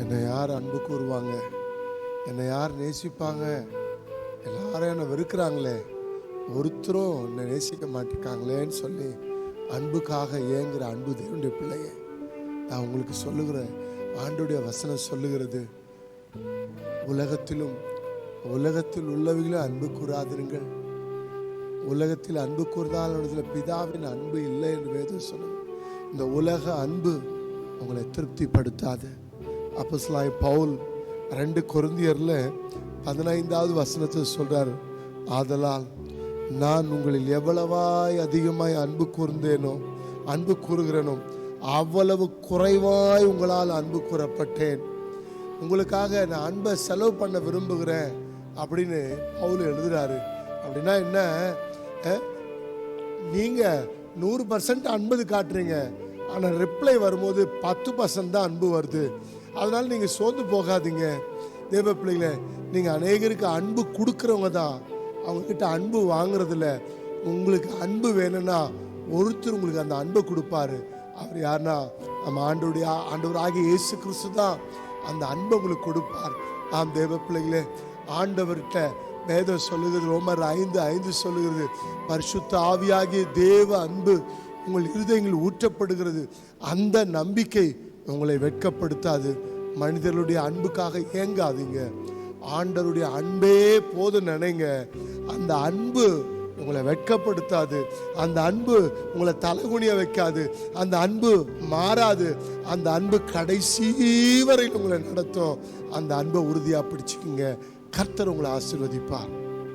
என்னை யார் அன்பு கூறுவாங்க, என்னை யார் நேசிப்பாங்க, எல்லாரும் என்னை வெறுக்கிறாங்களே, ஒருத்தரும் என்னை நேசிக்க மாட்டேங்காங்களேன்னு சொல்லி அன்புக்காக ஏங்குற அன்பு தேவனுடைய பிள்ளையே, நான் உங்களுக்கு சொல்லுகிறேன். ஆண்டுடைய வசனம் சொல்லுகிறது, உலகத்தில் உள்ளவைகளும் அன்பு கூறாதிருங்கள். உலகத்தில் அன்பு கூர்ந்தால் பிதாவின் அன்பு இல்லை என்று வேதம் சொல்லுது. இந்த உலக அன்பு உங்களை திருப்திப்படுத்தாது. அப்போஸ்தலனாகிய பவுல் 2 கொரிந்தியர்ல 15வது வசனத்தை சொல்றார், ஆதலால் நான் உங்களில் எவ்வளவாய் அதிகமாய் அன்பு கூறுகிறேனோ அவ்வளவு குறைவாய் உங்களால் அன்பு கூறப்பட்டேன். உங்களுக்காக நான் அன்பை செலவு பண்ண விரும்புகிறேன் அப்படின்னு பவுல் எழுதுறாரு. அப்படின்னா என்ன, நீங்க 100% அன்பு காட்டுறீங்க, ஆனால் ரிப்ளை வரும்போது 10% தான் அன்பு வருது. அதனால நீங்க சோர்ந்து போகாதீங்க தேவ பிள்ளைகளே. நீங்க அநேகருக்கு அன்பு கொடுக்குறவங்க தான், அவங்க கிட்ட அன்பு வாங்குறதில்ல. உங்களுக்கு அன்பு வேணும்னா ஒருத்தர் உங்களுக்கு அந்த அன்பை கொடுப்பாரு. அவர் யாருன்னா நம்ம ஆண்டவராகிய இயேசு கிறிஸ்து தான் அந்த அன்பை உங்களுக்கு கொடுப்பார். ஆம் தேவ பிள்ளைகளே, ஆண்டவர்கிட்ட வேதம் சொல்லுகிறது, ரோமர் 5:5 சொல்லுகிறது, பரிசுத்த ஆவியாகிய தேவ அன்பு உங்கள் இருதயங்கள் ஊற்றப்படுகிறது. அந்த நம்பிக்கை உங்களை வெட்கப்படுத்தாது. மனிதர்களுடைய அன்புக்காக ஏங்காதீங்க, ஆண்டவருடைய அன்பே போதும் நினைங்க. அந்த அன்பு உங்களை வெட்கப்படுத்தாது, அந்த அன்பு உங்களை தலைகுனிய வைக்காது, அந்த அன்பு மாறாது, அந்த அன்பு கடைசி வரையில் உங்களை நடத்தும். அந்த அன்பை உறுதியாக பிடிச்சிக்கிங்க. கர்த்தர் உங்களை ஆசீர்வதிப்பார்.